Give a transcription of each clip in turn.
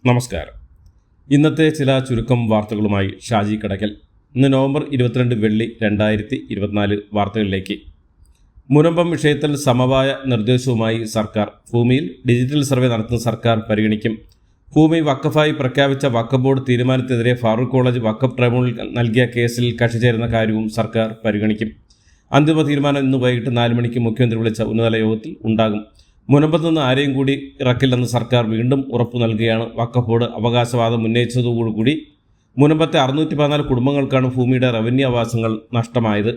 നമസ്കാരം. ഇന്നത്തെ ചില ചുരുക്കം വാർത്തകളുമായി ഷാജി കടക്കൽ. ഇന്ന് നവംബർ 22 വെള്ളി 2024 വാർത്തകളിലേക്ക്. മുനമ്പം വിഷയത്തിൽ സമവായ നിർദ്ദേശവുമായി സർക്കാർ. ഭൂമിയിൽ ഡിജിറ്റൽ സർവേ നടത്തുന്ന സർക്കാർ പരിഗണിക്കും. ഭൂമി വഖഫായി പ്രഖ്യാപിച്ച വഖഫ് ബോർഡ് തീരുമാനത്തിനെതിരെ ഫാറൂഖ് കോളേജ് വഖഫ് ട്രൈബ്യൂണൽ നൽകിയ കേസിൽ കക്ഷി ചേരുന്ന കാര്യവും സർക്കാർ പരിഗണിക്കും. അന്തിമ തീരുമാനം ഇന്ന് വൈകിട്ട് 4 മണിക്ക് മുഖ്യമന്ത്രി വിളിച്ച ഉന്നതതല യോഗത്തിൽ ഉണ്ടാകും. മുനമ്പത്ത് നിന്ന് ആരെയും കൂടി ഇറക്കില്ലെന്ന് സർക്കാർ വീണ്ടും ഉറപ്പു നൽകുകയാണ്. വഖഫ് ബോർഡ് അവകാശവാദം ഉന്നയിച്ചതോടുകൂടി മുനമ്പത്തെ 614 കുടുംബങ്ങൾക്കാണ് ഭൂമിയുടെ റവന്യൂ അവകാശങ്ങൾ നഷ്ടമായത്.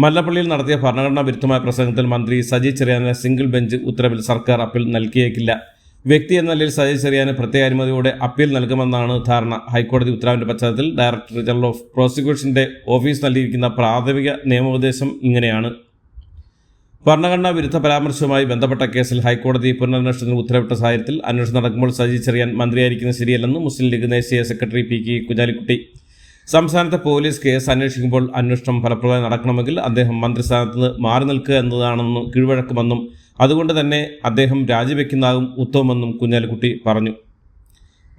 മല്ലപ്പള്ളിയിൽ നടത്തിയ ഭരണഘടനാ വിരുദ്ധമായ പ്രസംഗത്തിൽ മന്ത്രി സജി ചെറിയാന് സിംഗിൾ ബെഞ്ച് ഉത്തരവിൽ സർക്കാർ അപ്പീൽ നൽകിയേക്കില്ല. വ്യക്തി എന്ന നിലയിൽ സജി ചെറിയാന് പ്രത്യേക അനുമതിയോടെ അപ്പീൽ നൽകുമെന്നാണ് ധാരണ. ഹൈക്കോടതി ഉത്തരവിന്റെ പശ്ചാത്തലത്തിൽ ഡയറക്ടർ ജനറൽ ഓഫ് പ്രോസിക്യൂഷന്റെ ഓഫീസ് നൽകിയിരിക്കുന്ന പ്രാഥമിക നിയമോപദേശം ഇങ്ങനെയാണ്. ഭരണഘടനാ വിരുദ്ധ പരാമർശവുമായി ബന്ധപ്പെട്ട കേസിൽ ഹൈക്കോടതി പുനരന്വേഷണത്തിന് ഉത്തരവിട്ട സാഹചര്യത്തിൽ അന്വേഷണം നടക്കുമ്പോൾ സജി ചെറിയാൻ മന്ത്രിയായിരിക്കുന്നത് ശരിയല്ലെന്ന് മുസ്ലിം ലീഗ് ദേശീയ സെക്രട്ടറി പി.കെ. കുഞ്ഞാലിക്കുട്ടി. സംസ്ഥാനത്തെ പോലീസ് കേസ് അന്വേഷിക്കുമ്പോൾ അന്വേഷണം ഫലപ്രദമായി നടക്കണമെങ്കിൽ അദ്ദേഹം മന്ത്രിസ്ഥാനത്ത് നിന്ന് മാറി നിൽക്കുക എന്നതാണെന്നും കീഴ്വഴക്കമെന്നും അതുകൊണ്ട് തന്നെ അദ്ദേഹം രാജിവെക്കുന്നതാകും ഉത്തമമെന്നും കുഞ്ഞാലിക്കുട്ടി പറഞ്ഞു.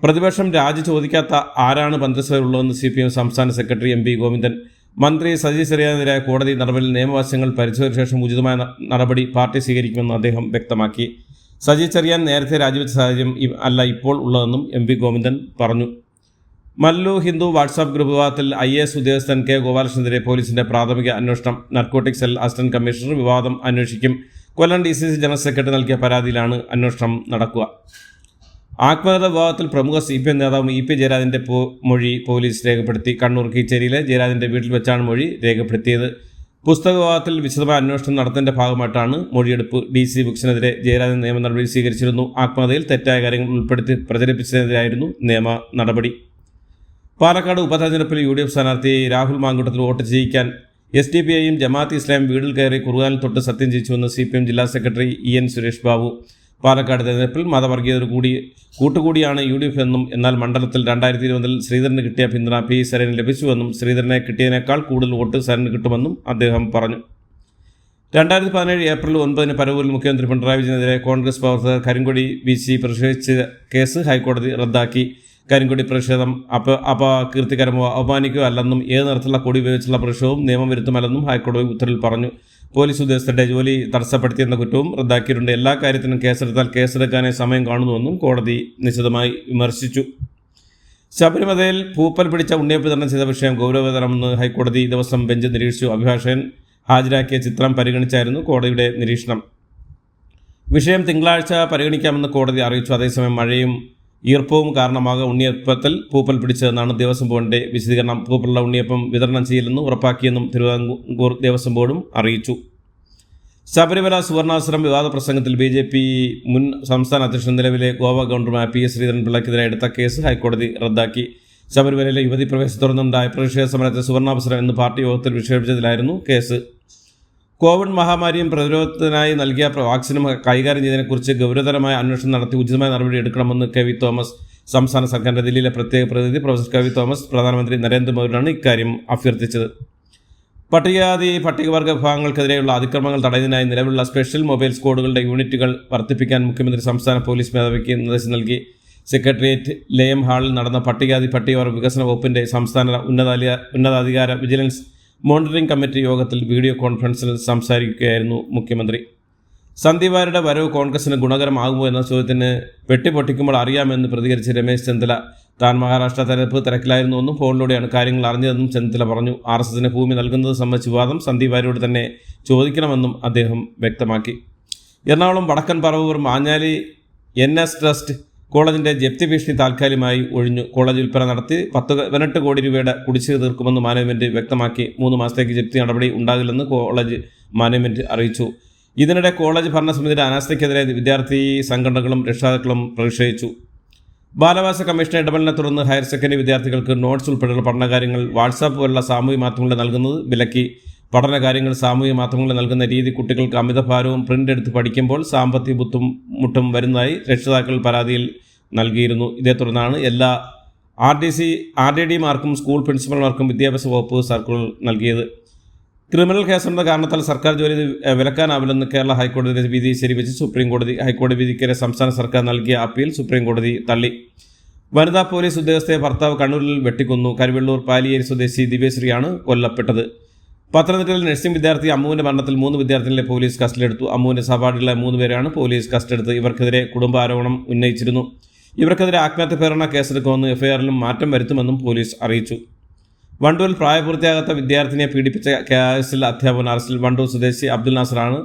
പ്രതിപക്ഷം രാജി ചോദിക്കാത്ത ആരാണ് മന്ത്രിസഭയിലുള്ളതെന്ന് CPM സംസ്ഥാന സെക്രട്ടറി MP ഗോവിന്ദൻ. മന്ത്രി സജി ചെറിയാനെതിരായ കോടതി നടപടിയിൽ നിയമവശങ്ങൾ പരിശോധിച്ച ശേഷം ഉചിതമായ നടപടി പാർട്ടി സ്വീകരിക്കുമെന്ന് അദ്ദേഹം വ്യക്തമാക്കി. സജി ചെറിയാൻ നേരത്തെ രാജിവെച്ച സാഹചര്യം അല്ല ഇപ്പോൾ ഉള്ളതെന്നും MP ഗോവിന്ദൻ പറഞ്ഞു. മല്ലു ഹിന്ദു വാട്സാപ്പ് ഗ്രൂപ്പ് വിവാദത്തിൽ IAS ഉദ്യോഗസ്ഥൻ K. ഗോപാലകൃഷ്ണനെതിരെ പോലീസിന്റെ പ്രാഥമിക അന്വേഷണം. നാർക്കോട്ടിക് സെൽ അസിസ്റ്റന്റ് കമ്മീഷണർ വിവാദം അന്വേഷിക്കും. കൊല്ലം DCC ജനറൽ സെക്രട്ടറി നൽകിയ പരാതിയിലാണ് അന്വേഷണം നടക്കുക. ആത്മഹത്യാ വിവാദത്തിൽ പ്രമുഖ CPM നേതാവ് EP ജയരാജന്റെ മൊഴി പോലീസ് രേഖപ്പെടുത്തി. കണ്ണൂർ കീച്ചേരിയിലെ ജയരാജന്റെ വീട്ടിൽ വെച്ചാണ് മൊഴി രേഖപ്പെടുത്തിയത്. പുസ്തക വിവാദത്തിൽ വിശദമായ അന്വേഷണം നടത്തുന്നതിന്റെ ഭാഗമായിട്ടാണ് മൊഴിയെടുപ്പ്. DC ബുക്സിനെതിരെ ജയരാജൻ നിയമ നടപടി സ്വീകരിച്ചിരുന്നു. ആത്മഹത്യയിൽ തെറ്റായ കാര്യങ്ങൾ ഉൾപ്പെടുത്തി പ്രചരിപ്പിച്ചതിനെതിരായിരുന്നു നിയമ നടപടി. പാലക്കാട് ഉപതെരഞ്ഞെടുപ്പിൽ UDF സ്ഥാനാർത്ഥി രാഹുൽ മാങ്കൂട്ടത്തിൽ വോട്ട് ചെയ്യിക്കാൻ SDPIയും ജമാഅത്ത് ഇസ്ലാം വീടിൽ കയറി കുറുകാനിൽ തൊട്ട് സത്യം ചെയ്യിച്ചുവെന്ന് CPM ജില്ലാ സെക്രട്ടറി EN സുരേഷ് ബാബു. പാലക്കാട് തെരഞ്ഞെടുപ്പിൽ മതവർഗീയത കൂട്ടുകൂടിയാണ് UDF എന്നും എന്നാൽ മണ്ഡലത്തിൽ 2020 ശ്രീധരന് കിട്ടിയ പിന്തുണ P. സരന് ലഭിച്ചുവെന്നും ശ്രീധരനെ കിട്ടിയതിനേക്കാൾ കൂടുതൽ വോട്ട് സരന് കിട്ടുമെന്നും അദ്ദേഹം പറഞ്ഞു. 2017 ഏപ്രിൽ 9 പരവൂരിൽ മുഖ്യമന്ത്രി പിണറായി വിജയനെതിരെ കോൺഗ്രസ് പ്രവർത്തകർ കരിങ്കൊടി വീശി പ്രതിഷേധിച്ച കേസ് ഹൈക്കോടതി റദ്ദാക്കി. കരിങ്കൊടി പ്രതിഷേധം അപകീർത്തികരമോ അപമാനിക്കുകയോ അല്ലെന്നും ഏത് തരത്തിലുള്ള കൊടി ഉപയോഗിച്ചുള്ള പ്രതിഷേധവും നിയമവിരുദ്ധമല്ലെന്നും ഹൈക്കോടതി ഉത്തരവിൽ പറഞ്ഞു. പോലീസ് ഉദ്യോഗസ്ഥരുടെ ജോലി തടസ്സപ്പെടുത്തിയെന്ന കുറ്റവും റദ്ദാക്കിയിട്ടുണ്ട്. എല്ലാ കാര്യത്തിനും കേസെടുത്താൽ കേസെടുക്കാനേ സമയം കാണുന്നുവെന്നും കോടതി നിശിതമായി വിമർശിച്ചു. ശബരിമലയിൽ പൂപ്പൽ പിടിച്ച ഉണ്ണിയപ്പ് വിതരണം ചെയ്ത വിഷയം ഗൗരവതരമെന്ന് ഹൈക്കോടതി ദിവസം ബെഞ്ച് നിരീക്ഷിച്ചു. അഭിഭാഷകൻ ഹാജരാക്കിയ ചിത്രം പരിഗണിച്ചായിരുന്നു കോടതിയുടെ നിരീക്ഷണം. വിഷയം തിങ്കളാഴ്ച പരിഗണിക്കാമെന്ന് കോടതി അറിയിച്ചു. അതേസമയം മഴയും ഈർപ്പവും കാരണമാകെ ഉണ്ണിയപ്പത്തിൽ പൂപ്പൽ പിടിച്ചതെന്നാണ് ദേവസ്വം ബോർഡിന്റെ വിശദീകരണം. പൂപ്പലുള്ള ഉണ്ണിയപ്പം വിതരണം ചെയ്യില്ലെന്ന് ഉറപ്പാക്കിയെന്നും തിരുവിതാംകൂർ ദേവസ്വം ബോർഡും അറിയിച്ചു. ശബരിമല സുവർണാവസരം വിവാദ പ്രസംഗത്തിൽ BJP മുൻ സംസ്ഥാന അധ്യക്ഷൻ നിലവിലെ ഗോവ ഗവർണറുമായ P.S. ശ്രീധരൻപിള്ളയ്ക്കെതിരെ എടുത്ത കേസ് ഹൈക്കോടതി റദ്ദാക്കി. ശബരിമലയിലെ യുവതി പ്രവേശത്തെ തുടർന്നുണ്ടായ പ്രതിഷേധ സമരത്തെ സുവർണാവസരം എന്ന് പാർട്ടി യോഗത്തിൽ വിക്ഷേപിച്ചതിലായിരുന്നു കേസ്. കോവിഡ് മഹാമാരിയും പ്രതിരോധത്തിനായി നൽകിയ വാക്സിനും കൈകാര്യം ചെയ്തതിനെക്കുറിച്ച് ഗൗരവതരമായ അന്വേഷണം നടത്തി ഉചിതമായ നടപടി എടുക്കണമെന്ന് K.V. തോമസ്. സംസ്ഥാന സർക്കാരിന്റെ ദില്ലിയിലെ പ്രത്യേക പ്രതിനിധി പ്രൊഫസർ K.V. തോമസ് പ്രധാനമന്ത്രി നരേന്ദ്രമോദിയാണ് ഇക്കാര്യം അഭ്യർത്ഥിച്ചത്. പട്ടികവർഗ വിഭാഗങ്ങൾക്കെതിരെയുള്ള അതിക്രമങ്ങൾ തടയുന്നതിനായി നിലവിലുള്ള സ്പെഷ്യൽ മൊബൈൽ സ്ക്വാഡുകളുടെ യൂണിറ്റുകൾ വർദ്ധിപ്പിക്കാൻ മുഖ്യമന്ത്രി സംസ്ഥാന പോലീസ് മേധാവിക്ക് നിർദ്ദേശം നൽകി. സെക്രട്ടേറിയറ്റ് ലയം ഹാളിൽ നടന്ന പട്ടികവർഗ വികസന വകുപ്പിന്റെ സംസ്ഥാന ഉന്നതാധികാര വിജിലൻസ് മോണിറ്ററിംഗ് കമ്മിറ്റി യോഗത്തിൽ വീഡിയോ കോൺഫറൻസിൽ സംസാരിക്കുകയായിരുന്നു മുഖ്യമന്ത്രി. സന്ദീപ് വാര്യരുടെ വരവ് കോൺഗ്രസിന് ഗുണകരമാകുമോ എന്ന ചോദ്യത്തിന് വെട്ടിപ്പൊട്ടിക്കുമ്പോൾ അറിയാമെന്ന് പ്രതികരിച്ച് രമേശ് ചെന്നിത്തല. താൻ മഹാരാഷ്ട്ര തെരഞ്ഞെടുപ്പ് തിരക്കിലായിരുന്നുവെന്നും ഫോണിലൂടെയാണ് കാര്യങ്ങൾ അറിഞ്ഞതെന്നും ചെന്നിത്തല പറഞ്ഞു. RSSന് ഭൂമി നൽകുന്നത് സംബന്ധിച്ച വിവാദം സന്ദീപ് വാര്യരോട് തന്നെ ചോദിക്കണമെന്നും അദ്ദേഹം വ്യക്തമാക്കി. എറണാകുളം വടക്കൻ പറവൂർ മാഞ്ഞാലി NS ട്രസ്റ്റ് കോളേജിന്റെ ജപ്തി ഭീഷണി താൽക്കാലികമായി ഒഴിഞ്ഞു. കോളേജ് വിൽപ്പന നടത്തി 18 കോടി രൂപയുടെ കുടിശ്ശിക തീർക്കുമെന്ന് മാനേജ്മെന്റ് വ്യക്തമാക്കി. 3 മാസത്തേക്ക് ജപ്തി നടപടി ഉണ്ടാകില്ലെന്ന് കോളേജ് മാനേജ്മെന്റ് അറിയിച്ചു. ഇതിനിടെ കോളേജ് ഭരണസമിതിയുടെ അനാസ്ഥയ്ക്കെതിരെ വിദ്യാർത്ഥി സംഘടനകളും രക്ഷിതാക്കളും പ്രതിഷേധിച്ചു. ബാലാവകാശ കമ്മീഷൻ ഇടപെടലിനെ തുടർന്ന് ഹയർ സെക്കൻഡറി വിദ്യാർത്ഥികൾക്ക് നോട്ട്സ് ഉൾപ്പെടെയുള്ള പഠനകാര്യങ്ങൾ വാട്സാപ്പ് പോലുള്ള സാമൂഹ്യ മാധ്യമങ്ങളിൽ നൽകുന്നത് വിലക്കി. പഠനകാര്യങ്ങൾ സാമൂഹ്യ മാധ്യമങ്ങളിൽ നൽകുന്ന രീതി കുട്ടികൾക്ക് അമിതഭാരവും പ്രിന്റ് എടുത്ത് പഠിക്കുമ്പോൾ സാമ്പത്തിക ബുദ്ധിമുട്ടും വരുന്നതായി രക്ഷിതാക്കൾ പരാതിയിൽ നൽകിയിരുന്നു. ഇതേ തുടർന്നാണ് എല്ലാ RDD മാർക്കും സ്കൂൾ പ്രിൻസിപ്പൽമാർക്കും വിദ്യാഭ്യാസ വകുപ്പ് സർക്കുലർ നൽകിയത്. ക്രിമിനൽ കേസുണ്ടെന്ന കാരണത്താൽ സർക്കാർ ജോലി വിലക്കാനാവില്ലെന്ന് കേരള ഹൈക്കോടതി വിധി ശരിവെച്ച് സുപ്രീംകോടതി. ഹൈക്കോടതി വിധിക്കെതിരെ സംസ്ഥാന സർക്കാർ നൽകിയ അപ്പീൽ സുപ്രീംകോടതി തള്ളി. വനിതാ പോലീസ് ഉദ്യോഗസ്ഥയെ ഭർത്താവ് കണ്ണൂരിൽ വെട്ടിക്കൊന്നു. കരുവള്ളൂർ പാലിയേരി സ്വദേശി ദിവ്യശ്രീയാണ് കൊല്ലപ്പെട്ടത്. പത്തനംതിട്ടയിൽ നഴ്സിംഗ് വിദ്യാർത്ഥി അമ്മുവിന്റെ മരണത്തിൽ 3 വിദ്യാർത്ഥികളെ പോലീസ് കസ്റ്റഡിയെടുത്തു. അമ്മുവിന്റെ സഹപാഠികളായ 3 പേരെയാണ് പോലീസ് കസ്റ്റഡിയെടുത്തത്. ഇവർക്കെതിരെ കുടുംബാരോപണം ഉന്നയിച്ചിരുന്നു. ഇവർക്കെതിരെ ആത്മഹത്യ പ്രേരണ കേസെടുക്കുമെന്ന് എഫ്ഐആറിലും മാറ്റം വരുത്തുമെന്നും പോലീസ് അറിയിച്ചു. വണ്ടൂരിൽ പ്രായപൂർത്തിയാകാത്ത വിദ്യാർത്ഥിനിയെ പീഡിപ്പിച്ച കേസിൽ അധ്യാപകൻ അറസ്റ്റിൽ. വണ്ടൂർ സ്വദേശി അബ്ദുൽ നാസറാണ്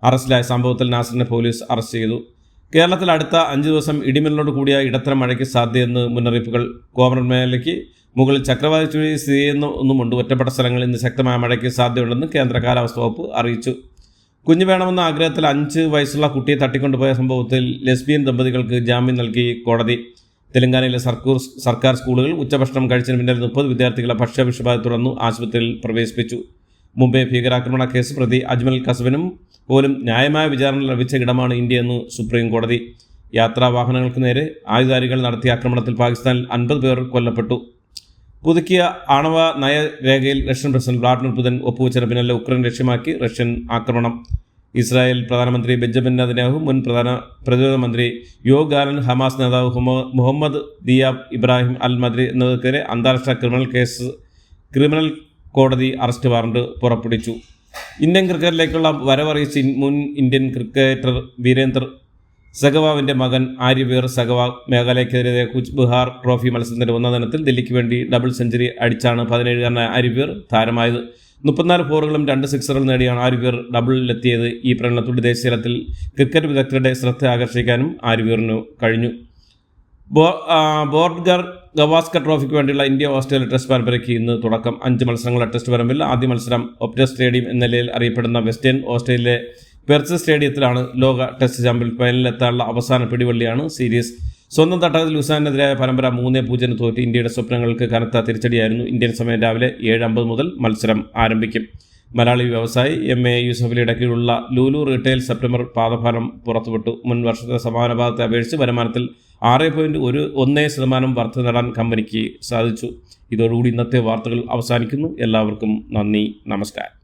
അറസ്റ്റിലായ. സംഭവത്തിൽ നാസറിനെ പോലീസ് അറസ്റ്റ് ചെയ്തു. കേരളത്തിൽ അടുത്ത 5 ദിവസം ഇടിമിന്നലോട് കൂടിയ ഇടത്തരം മഴയ്ക്ക് സാധ്യതയെന്ന് മുന്നറിയിപ്പുകൾ. കോമറൻ മേഖലയ്ക്ക് മുകളിൽ ചക്രവാത ചുഴി സ്ഥിതി ചെയ്യുന്നുമുണ്ട്. ഒറ്റപ്പെട്ട സ്ഥലങ്ങളിൽ ഇന്ന് ശക്തമായ മഴയ്ക്ക് സാധ്യതയുണ്ടെന്ന് കേന്ദ്ര കാലാവസ്ഥാ വകുപ്പ് അറിയിച്ചു. കുഞ്ഞു വേണമെന്ന ആഗ്രഹത്തിൽ 5 വയസ്സുള്ള കുട്ടിയെ തട്ടിക്കൊണ്ടുപോയ സംഭവത്തിൽ ലെസ്ബിയൻ ദമ്പതികൾക്ക് ജാമ്യം നൽകി കോടതി. തെലങ്കാനയിലെ സർക്കാർ സ്കൂളുകൾ ഉച്ചഭക്ഷണം കഴിച്ചതിന് പിന്നിൽ 30 വിദ്യാർത്ഥികളെ ഭക്ഷ്യവിഷബാധ തുടർന്നു ആശുപത്രിയിൽ പ്രവേശിപ്പിച്ചു. മുംബൈ ഭീകരാക്രമണ കേസ് പ്രതി അജ്മൽ കസബിനും പോലും ന്യായമായ വിചാരണ ലഭിച്ച ഇടമാണ് ഇന്ത്യയെന്ന് സുപ്രീം കോടതി. യാത്രാ വാഹനങ്ങൾക്ക് നേരെ ആയുധധാരികൾ നടത്തിയ ആക്രമണത്തിൽ പാകിസ്ഥാനിൽ 50 പേർ കൊല്ലപ്പെട്ടു. പുതുക്കിയ ആണവ നയരേഖയിൽ റഷ്യൻ പ്രസിഡന്റ് വ്ളാഡിമിർ പുതിൻ ഒപ്പുവെച്ചതിന് പിന്നാലെ ഉക്രൈൻ ലക്ഷ്യമാക്കി റഷ്യൻ ആക്രമണം. ഇസ്രായേൽ പ്രധാനമന്ത്രി ബെഞ്ചമിൻ നെതന്യാഹു, മുൻ പ്രതിരോധ മന്ത്രി യോവ് ഗാലൻ, ഹമാസ് നേതാവ് മുഹമ്മദ് ദിയാബ് ഇബ്രാഹിം അൽ മദ്രി എന്നിവർക്കെതിരെ അന്താരാഷ്ട്ര ക്രിമിനൽ കോടതി അറസ്റ്റ് വാറണ്ട് പുറപ്പെടുവിച്ചു. ഇന്ത്യൻ ക്രിക്കറ്റിലേക്കുള്ള വരവറിയിച്ച് മുൻ ഇന്ത്യൻ ക്രിക്കറ്റർ വീരേന്ദർ സെഹ്വാഗിന്റെ മകൻ ആര്യവീർ സെഹ്വാഗ് മേഘാലയക്കെതിരെ കുച്ച് ബിഹാർ ട്രോഫി മത്സരത്തിന്റെ 1ാം ദിനത്തിൽ ദില്ലിക്ക് വേണ്ടി ഡബിൾ സെഞ്ചുറി അടിച്ചാണ് 17-കാരനായ ആര്യവീർ താരമായത്. 34 ഫോറുകളും 2 സിക്സറുകൾ നേടിയാണ് ആര്യവീർ ഡബിളിലെത്തിയത്. ഈ പ്രകടനത്തോടെ ദേശീയ തലത്തിൽ ക്രിക്കറ്റ് വിദഗ്ധരുടെ ശ്രദ്ധ ആകർഷിക്കാനും ആര്യവീറിനു കഴിഞ്ഞു. ബോർഡർ ഗവാസ്കർ ട്രോഫിക്ക് വേണ്ടിയുള്ള ഇന്ത്യ ഓസ്ട്രേലിയ ടെസ്റ്റ് പരമ്പരയ്ക്ക് ഇന്ന് തുടക്കം. 5 മത്സരങ്ങളുടെ ടെസ്റ്റ് പരമ്പരയിൽ ആദ്യ മത്സരം ഒപ്റ്റർ സ്റ്റേഡിയം എന്ന നിലയിൽ അറിയപ്പെടുന്ന വെസ്റ്റേൺ ഓസ്ട്രേലിയയിലെ പെർത്ത് സ്റ്റേഡിയത്തിലാണ്. ലോക ടെസ്റ്റ് ചാമ്പ്യൻ ഫൈനലിലെത്താനുള്ള അവസാന പിടിവള്ളിയാണ് സീരീസ്. സ്വന്തം തട്ടകത്തിൽ ന്യൂസിലാൻഡിനെതിരായ പരമ്പര 3-0 തോറ്റ് ഇന്ത്യയുടെ സ്വപ്നങ്ങൾക്ക് കനത്ത തിരിച്ചടിയായിരുന്നു. ഇന്ത്യൻ സമയം രാവിലെ 7:50 മുതൽ മത്സരം ആരംഭിക്കും. മലയാളി വ്യവസായി MA യൂസഫലിയുടെ കീഴിലുള്ള ലൂലു റീറ്റെയിൽ സെപ്റ്റംബർ പാദഫലം പുറത്തുവിട്ടു. മുൻ വർഷത്തെ സമാന പാദത്തെ അപേക്ഷിച്ച് വരുമാനത്തിൽ 6.1% വർധന നേടാൻ കമ്പനിക്ക് സാധിച്ചു. ഇതോടുകൂടി ഇന്നത്തെ വാർത്തകൾ അവസാനിക്കുന്നു. എല്ലാവർക്കും നന്ദി, നമസ്കാരം.